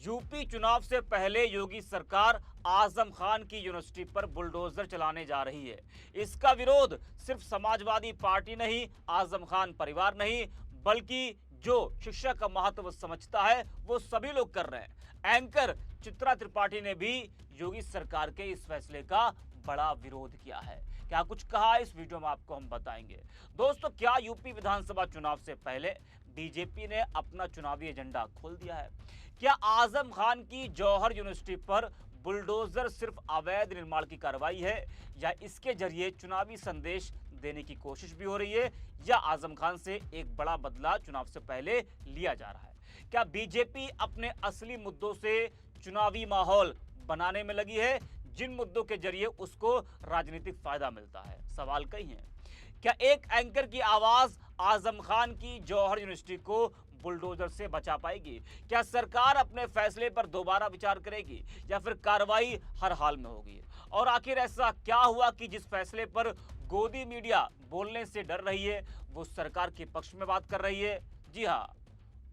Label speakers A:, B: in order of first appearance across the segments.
A: UP चुनाव से पहले योगी सरकार आजम खान की यूनिवर्सिटी पर बुलडोजर चलाने जा रही है। इसका विरोध सिर्फ समाजवादी पार्टी नहीं, आजम खान परिवार नहीं, बल्कि जो शिक्षा का महत्व समझता है वो सभी लोग कर रहे हैं। एंकर चित्रा त्रिपाठी ने भी योगी सरकार के इस फैसले का बड़ा विरोध किया है। क्या कुछ कहा इस वीडियो में आपको हम बताएंगे। दोस्तों, क्या यूपी विधानसभा चुनाव से पहले बीजेपी ने अपना चुनावी एजेंडा खोल दिया है? क्या आजम खान की जौहर यूनिवर्सिटी पर बुलडोजर सिर्फ अवैध निर्माण की कार्रवाई है, या इसके जरिए चुनावी संदेश देने की कोशिश भी हो रही है, या आजम खान से एक बड़ा बदला चुनाव से पहले लिया जा रहा है? क्या बीजेपी अपने असली मुद्दों से चुनावी माहौल बनाने में लगी है, जिन मुद्दों के जरिए उसको राजनीतिक फायदा मिलता है? सवाल कई हैं। क्या एक एंकर की आवाज आजम खान की जौहर यूनिवर्सिटी को बुलडोजर से बचा पाएगी? क्या सरकार अपने फैसले पर दोबारा विचार करेगी, या फिर कार्रवाई हर हाल में होगी? और आखिर ऐसा क्या हुआ कि जिस फैसले पर गोदी मीडिया बोलने से डर रही है, वो सरकार के पक्ष में बात कर रही है? जी हाँ,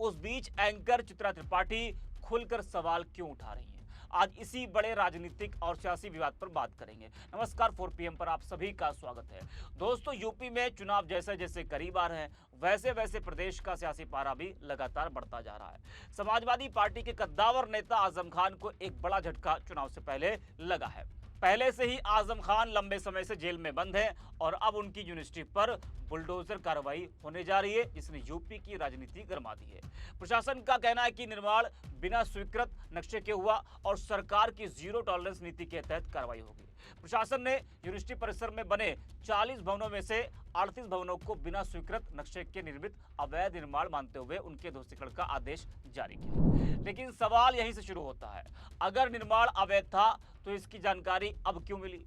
A: उस बीच एंकर चित्रा त्रिपाठी खुलकर सवाल क्यों उठा रही हैं? आज इसी बड़े राजनीतिक और सियासी विवाद पर बात करेंगे। नमस्कार, 4 PM पर आप सभी का स्वागत है। दोस्तों, यूपी में चुनाव जैसे जैसे करीब आ रहे हैं, वैसे वैसे प्रदेश का सियासी पारा भी लगातार बढ़ता जा रहा है। समाजवादी पार्टी के कद्दावर नेता आजम खान को एक बड़ा झटका चुनाव से पहले लगा है। पहले से ही आजम खान लंबे समय से जेल में बंद है और अब उनकी यूनिवर्सिटी पर बुलडोजर कार्रवाई होने जा रही है, जिसने यूपी की राजनीति गरमा दी है। प्रशासन का कहना है कि निर्माण बिना स्वीकृत नक्शे के हुआ और सरकार की जीरो टॉलरेंस नीति के तहत कार्रवाई होगी। प्रशासन ने यूनिवर्सिटी परिसर में बने 40 भवनों में से 38 भवनों को बिना स्वीकृत नक्शे के निर्मित अवैध निर्माण मानते हुए उनके ध्वस्तीकरण का आदेश जारी किया। लेकिन सवाल यहीं से शुरू होता है, अगर निर्माण अवैध था तो इसकी जानकारी अब क्यों मिली?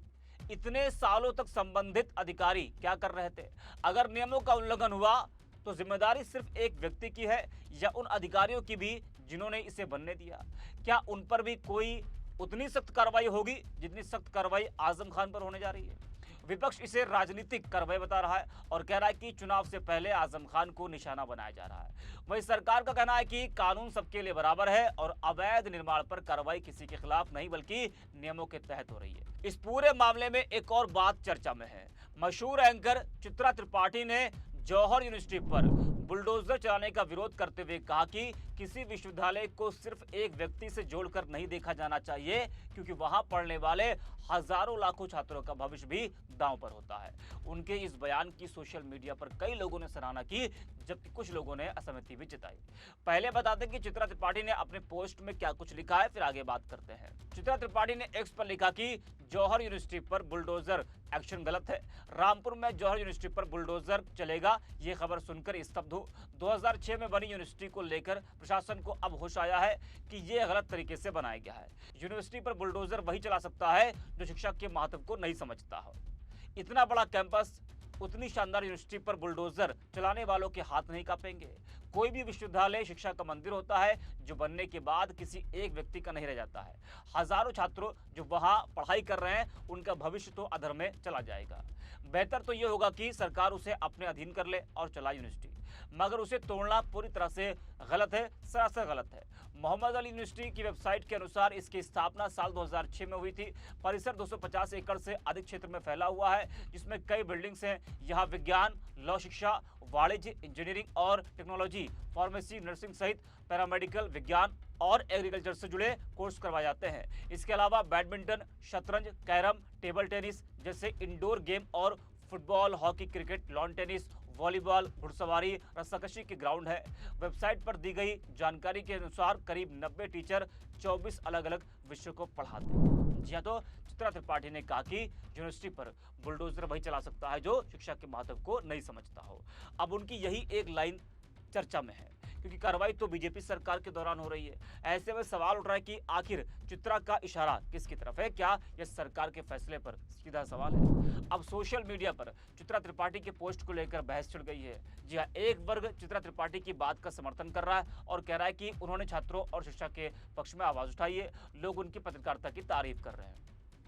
A: इतने सालों तक संबंधित अधिकारी क्या कर रहे थे? अगर नियमों का उल्लंघन हुआ तो जिम्मेदारी सिर्फ एक व्यक्ति की है, या उन अधिकारियों की भी जिन्होंने इसे बनने दिया? क्या उन पर भी कोई उतनी सख्त कार्रवाई होगी जितनी सख्त कार्रवाई आजम खान पर होने जा रही है? विपक्ष इसे राजनीतिक कार्रवाई बता रहा है और कह रहा है कि चुनाव से पहले आजम खान को निशाना बनाया जा रहा है। वहीं सरकार का कहना है कि कानून सबके लिए बराबर है और अवैध निर्माण पर कार्रवाई किसी के खिलाफ नहीं बल्कि नियमों के तहत हो रही है। इस पूरे मामले में एक और बात चर्चा में है। मशहूर एंकर चित्रा त्रिपाठी ने जौहर यूनिवर्सिटी पर बुलडोजर चलाने का विरोध करते हुए कहा कि किसी विश्वविद्यालय को सिर्फ एक व्यक्ति से जोड़कर नहीं देखा जाना चाहिए, क्योंकि वहां पढ़ने वाले हजारों लाखों छात्रों का भविष्य भी दांव पर होता है। उनके इस बयान की सोशल मीडिया पर कई लोगों ने सराहना की, जबकि कुछ लोगों ने असहमति भी जताई। पहले बता दें कि चित्रा त्रिपाठी ने अपने पोस्ट में क्या कुछ लिखा है, फिर आगे बात करते हैं। चित्रा त्रिपाठी ने एक्स पर लिखा कि जौहर यूनिवर्सिटी पर बुलडोजर एक्शन गलत है। रामपुर में जौहर यूनिवर्सिटी पर बुलडोजर चलेगा, ये खबर सुनकर स्तब्ध हूं। 2006 में बनी यूनिवर्सिटी को लेकर प्रशासन को अब होश आया है कि यह गलत तरीके से बनाया गया है। यूनिवर्सिटी पर बुलडोजर वही चला सकता है जो शिक्षा के महत्व को नहीं समझता हो। इतना बड़ा कैंपस, उतनी शानदार यूनिवर्सिटी पर बुलडोजर चलाने वालों के हाथ नहीं कांपेंगे। कोई भी विश्वविद्यालय शिक्षा का मंदिर होता है जो बनने के बाद किसी एक व्यक्ति का नहीं रह जाता है। हजारों छात्रों जो वहां पढ़ाई कर रहे हैं, उनका भविष्य तो अधर में चला जाएगा। बेहतर तो यह होगा कि सरकार उसे अपने अधीन कर ले और चलाए यूनिवर्सिटी, मगर उसे तोड़ना पूरी तरह से गलत है, सरासर गलत है। मोहम्मद अली यूनिवर्सिटी की वेबसाइट के अनुसार इसकी स्थापना साल 2006 में हुई थी। परिसर 250 एकड़ से अधिक क्षेत्र में फैला हुआ है, जिसमें कई बिल्डिंग्स हैं। यहाँ विज्ञान, लॉ शिक्षा, वाणिज्य, इंजीनियरिंग और टेक्नोलॉजी, फार्मेसी, नर्सिंग सहित पैरामेडिकल, विज्ञान और एग्रीकल्चर से जुड़े कोर्स करवाए जाते हैं। इसके अलावा बैडमिंटन, शतरंज, कैरम, टेबल टेनिस जैसे इंडोर गेम और football, hockey, cricket, lawn tennis, volleyball, घुड़सवारी, रस्साकशी के ग्राउंड है। वेबसाइट पर दी गई जानकारी के अनुसार करीब 90 टीचर 24 अलग अलग विषयों को पढ़ाते हैं। जी हाँ, तो चित्रा त्रिपाठी ने कहा कि यूनिवर्सिटी पर बुलडोजर वही चला सकता है जो शिक्षा के महत्व को नहीं समझता हो। अब उनकी यही एक लाइन चर्चा में है, क्योंकि कार्रवाई तो बीजेपी सरकार के दौरान हो रही है। ऐसे में सवाल उठ रहा है कि आखिर चित्रा का इशारा किसकी तरफ है? क्या यह सरकार के फैसले पर? सीधा सवाल है। अब सोशल मीडिया पर चित्रा त्रिपाठी के पोस्ट को लेकर बहस छिड़ गई है। जी हाँ, एक वर्ग चित्रा त्रिपाठी की बात का समर्थन कर रहा है और कह रहा है कि उन्होंने छात्रों और शिक्षा के पक्ष में आवाज उठाई है। लोग उनकी पत्रकारिता की तारीफ कर रहे हैं,